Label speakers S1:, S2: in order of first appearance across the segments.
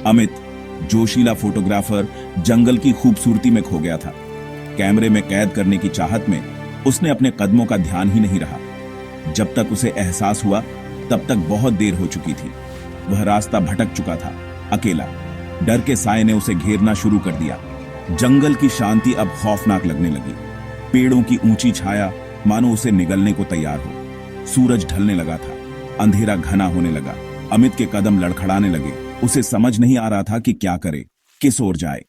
S1: अमित, जोशीला photographer, जंगल की खूबसूरती में खो गया था। कैमरे में कैद करने की चाहत में उसने अपने कदमों का ध्यान ही नहीं रहा। जब तक उसे एहसास हुआ तब तक बहुत देर हो चुकी थी। वह रास्ता भटक चुका था, अकेला। डर के साए ने उसे घेरना शुरू कर दिया। जंगल की शांति अब खौफनाक लगने लगी। पेड़ों की ऊंची छाया मानो उसे निगलने को तैयार हो। सूरज ढलने लगा था, अंधेरा घना होने लगा। अमित के कदम लड़खड़ाने लगे। उसे समझ नहीं आ रहा था कि क्या करे, किस ओर जाए।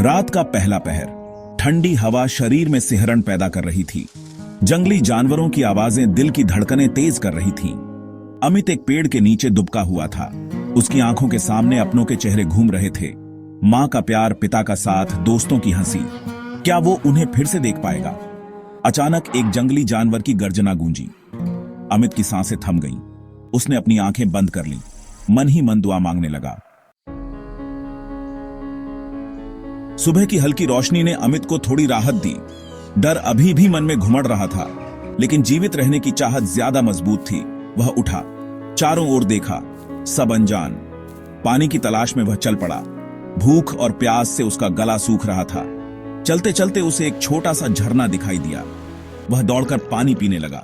S1: रात का पहला पहर, ठंडी हवा शरीर में सिहरन पैदा कर रही थी। जंगली जानवरों की आवाजें दिल की धड़कनें तेज कर रही थीं। अमित एक पेड़ के नीचे दुबका हुआ था। उसकी आंखों के सामने अपनों के चेहरे घूम रहे थे। मां का प्यार, पिता का साथ, दोस्तों की हंसी। क्या वो उन्हें फिर से देख पाएगा? अचानक एक जंगली जानवर की गर्जना गूंजी। अमित की सांसें थम गईं। उसने अपनी आंखें बंद कर लीं। मन ही मन दुआ मांगने लगा। सुबह की हल्की रोशनी ने अमित को थोड़ी राहत दी। डर अभी भी मन में घुमड़ रहा था, लेकिन जीवित रहने की चाहत ज्यादा मजबूत थी। वह उठा, चारों ओर देखा, सब अनजान। पानी की तलाश में वह चल पड़ा। भूख और प्यास से उसका गला सूख रहा था। चलते चलते उसे एक छोटा सा झरना दिखाई दिया। वह दौड़कर पानी पीने लगा।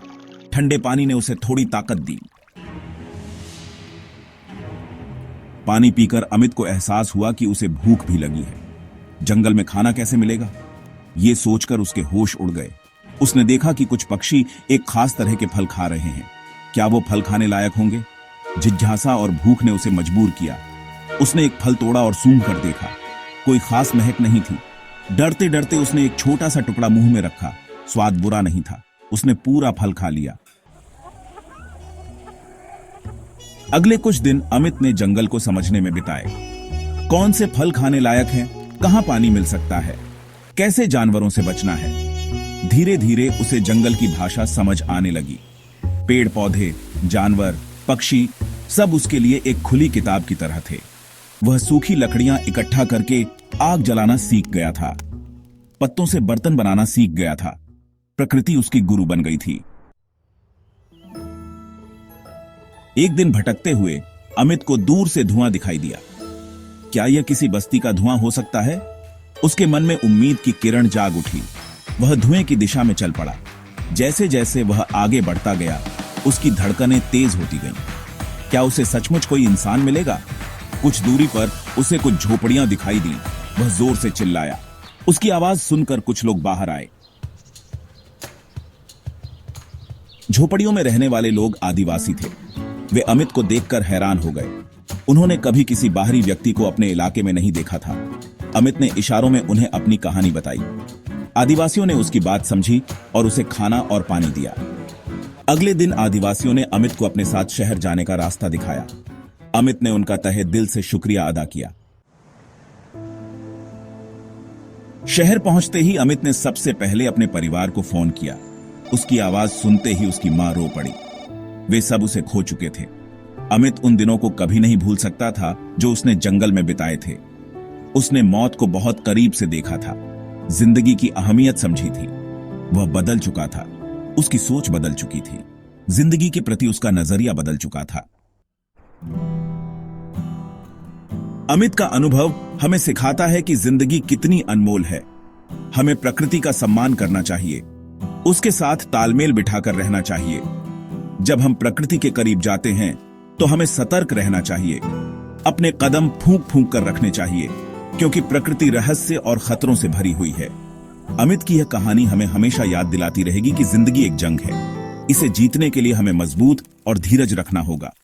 S1: ठंडे पानी ने उसे थोड़ी ताकत दी। पानी पीकर अमित को एहसास हुआ कि उसे भूख भी लगी है। जंगल में खाना कैसे मिलेगा, ये सोचकर उसके होश उड़ गए। उसने देखा कि कुछ पक्षी एक खास तरह के फल खा रहे हैं। क्या वो फल खाने लायक होंगे? जिज्ञासा और भूख ने उसे मजबूर किया। उसने एक फल तोड़ा और सूंघ कर देखा। कोई खास महक नहीं थी। डरते डरते उसने एक छोटा सा टुकड़ा मुंह में रखा। स्वाद बुरा नहीं था। उसने पूरा फल खा लिया। अगले कुछ दिन अमित ने जंगल को समझने में बिताए। कौन से फल खाने लायक हैं, कहां पानी मिल सकता है, कैसे जानवरों से बचना है। धीरे धीरे उसे जंगल की भाषा समझ आने लगी। पेड़ पौधे, जानवर, पक्षी सब उसके लिए एक खुली किताब की तरह थे। वह सूखी लकड़ियां इकट्ठा करके आग जलाना सीख गया था। पत्तों से बर्तन बनाना सीख गया था। प्रकृति उसकी गुरु बन गई थी। एक दिन भटकते हुए अमित को दूर से धुआं दिखाई दिया। क्या यह किसी बस्ती का धुआं हो सकता है? उसके मन में उम्मीद की किरण जाग उठी। वह धुएं की दिशा में चल पड़ा। जैसे जैसे वह आगे बढ़ता गया, उसकी धड़कनें तेज होती गईं। क्या उसे सचमुच कोई इंसान मिलेगा? कुछ दूरी पर उसे कुछ झोपड़ियां दिखाई दी। वह जोर से चिल्लाया। उसकी आवाज सुनकर कुछ लोग बाहर आए। झोपड़ियों में रहने वाले लोग आदिवासी थे। वे अमित को देखकर हैरान हो गए। उन्होंने कभी किसी बाहरी व्यक्ति को अपने इलाके में नहीं देखा था। अमित ने इशारों में उन्हें अपनी कहानी बताई। आदिवासियों ने उसकी बात समझी और उसे खाना और पानी दिया। अगले दिन आदिवासियों ने अमित को अपने साथ शहर जाने का रास्ता दिखाया। अमित ने उनका तहे दिल से शुक्रिया अदा किया। शहर पहुंचते ही अमित ने सबसे पहले अपने परिवार को फोन किया। उसकी आवाज सुनते ही उसकी मां रो पड़ी। वे सब उसे खो चुके थे। अमित उन दिनों को कभी नहीं भूल सकता था जो उसने जंगल में बिताए थे। उसने मौत को बहुत करीब से देखा था, जिंदगी की अहमियत समझी थी। वह बदल चुका था। उसकी सोच बदल चुकी थी। जिंदगी के प्रति उसका नजरिया बदल चुका था। अमित का अनुभव हमें सिखाता है कि जिंदगी कितनी अनमोल है। हमें प्रकृति का सम्मान करना चाहिए, उसके साथ तालमेल बिठाकर रहना चाहिए। जब हम प्रकृति के करीब जाते हैं तो हमें सतर्क रहना चाहिए। अपने कदम फूंक फूंक कर रखने चाहिए, क्योंकि प्रकृति रहस्य और खतरों से भरी हुई है। अमित की यह कहानी हमें हमेशा याद दिलाती रहेगी कि जिंदगी एक जंग है। इसे जीतने के लिए हमें मजबूत और धीरज रखना होगा।